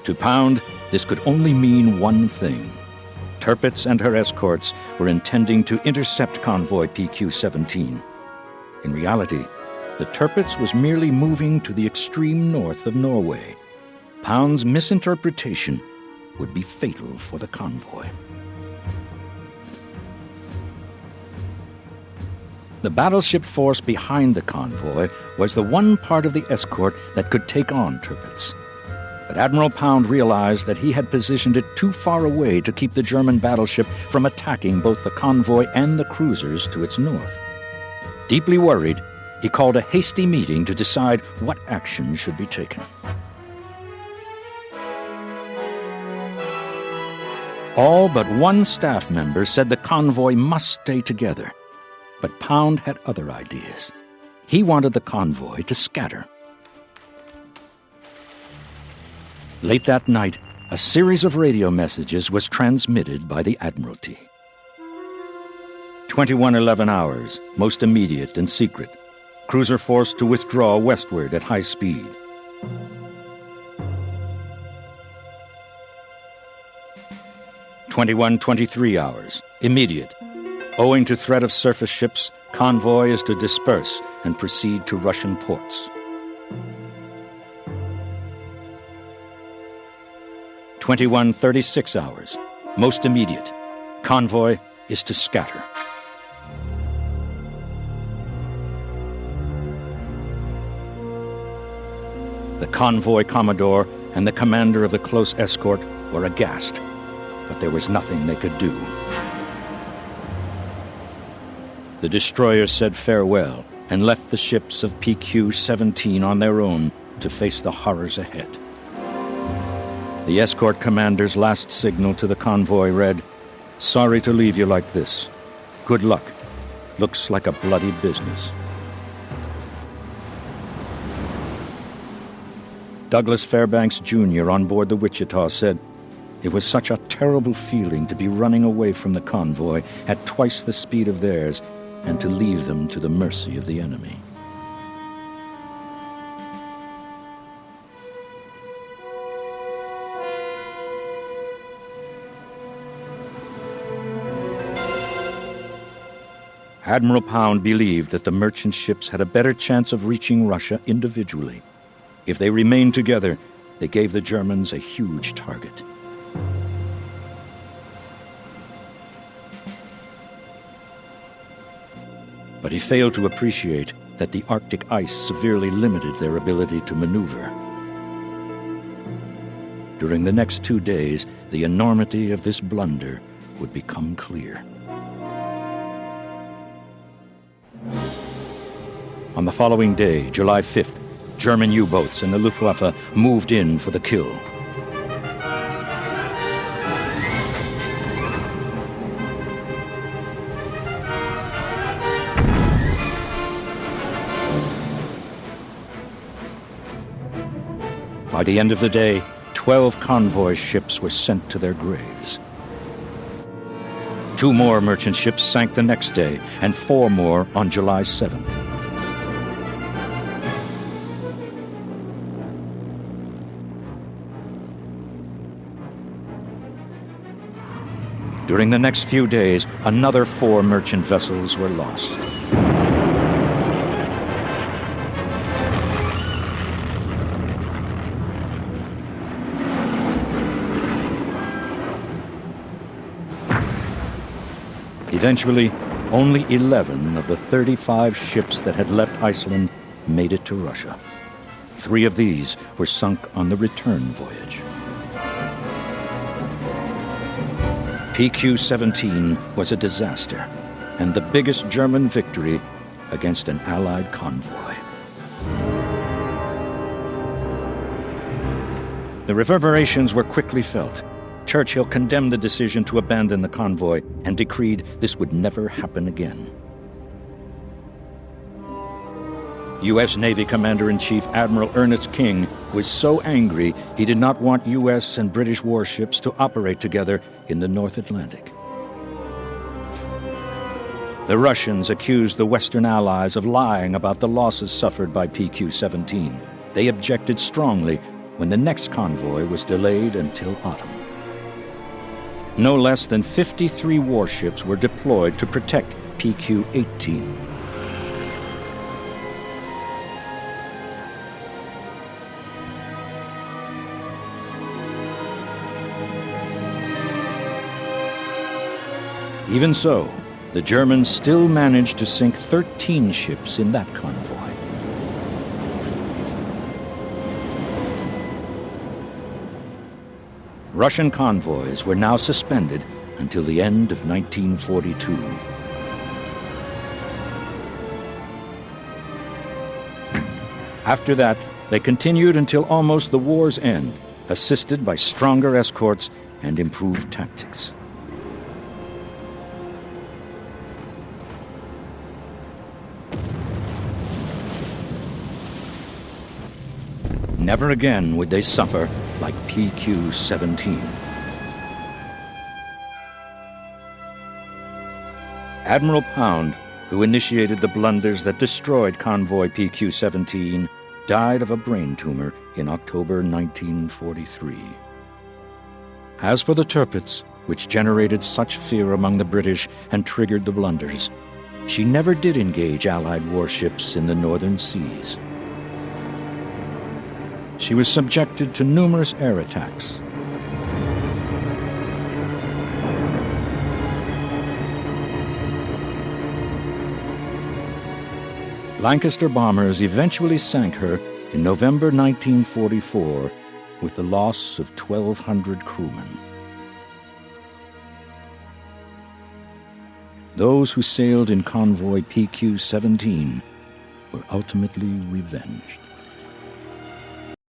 To Pound, this could only mean one thing. Tirpitz and her escorts were intending to intercept Convoy PQ17. In reality, the Tirpitz was merely moving to the extreme north of Norway. Pound's misinterpretation would be fatal for the convoy. The battleship force behind the convoy was the one part of the escort that could take on Tirpitz. But Admiral Pound realized that he had positioned it too far away to keep the German battleship from attacking both the convoy and the cruisers to its north. Deeply worried, he called a hasty meeting to decide what action should be taken. All but one staff member said the convoy must stay together, but Pound had other ideas. He wanted the convoy to scatter. Late that night, a series of radio messages was transmitted by the Admiralty. 21:11 hours, most immediate and secret. Cruiser force to withdraw westward at high speed. 21:23 hours, immediate. Owing to threat of surface ships, convoy is to disperse and proceed to Russian ports. 21:36 hours, most immediate. Convoy is to scatter. The convoy commodore and the commander of the close escort were aghast, but there was nothing they could do. The destroyers said farewell and left the ships of PQ-17 on their own to face the horrors ahead. The escort commander's last signal to the convoy read, "Sorry to leave you like this. Good luck. Looks like a bloody business." Douglas Fairbanks Jr. on board the Wichita said, "It was such a terrible feeling to be running away from the convoy at twice the speed of theirs and to leave them to the mercy of the enemy." Admiral Pound believed that the merchant ships had a better chance of reaching Russia individually. If they remained together, they gave the Germans a huge target. But he failed to appreciate that the Arctic ice severely limited their ability to maneuver. During the next 2 days, the enormity of this blunder would become clear. On the following day, July 5th, German U-boats and the Luftwaffe moved in for the kill. By the end of the day, 12 convoy ships were sent to their graves. 2 more merchant ships sank the next day, and 4 more on July 7th. During the next few days, another 4 merchant vessels were lost. Eventually, only 11 of the 35 ships that had left Iceland made it to Russia. 3 of these were sunk on the return voyage. PQ-17 was a disaster and the biggest German victory against an Allied convoy. The reverberations were quickly felt. Churchill condemned the decision to abandon the convoy and decreed this would never happen again. U.S. Navy Commander-in-Chief Admiral Ernest King was so angry he did not want U.S. and British warships to operate together in the North Atlantic. The Russians accused the Western Allies of lying about the losses suffered by PQ-17. They objected strongly, when the next convoy was delayed until autumn. No less than 53 warships were deployed to protect PQ-18. Even so, the Germans still managed to sink 13 ships in that convoy. Russian convoys were now suspended until the end of 1942. After that, they continued until almost the war's end, assisted by stronger escorts and improved tactics. Never again would they suffer like PQ-17. Admiral Pound, who initiated the blunders that destroyed Convoy PQ-17, died of a brain tumor in October 1943. As for the Tirpitz, which generated such fear among the British and triggered the blunders, she never did engage Allied warships in the northern seas. She was subjected to numerous air attacks. Lancaster bombers eventually sank her in November 1944 with the loss of 1,200 crewmen. Those who sailed in Convoy PQ-17 were ultimately revenged.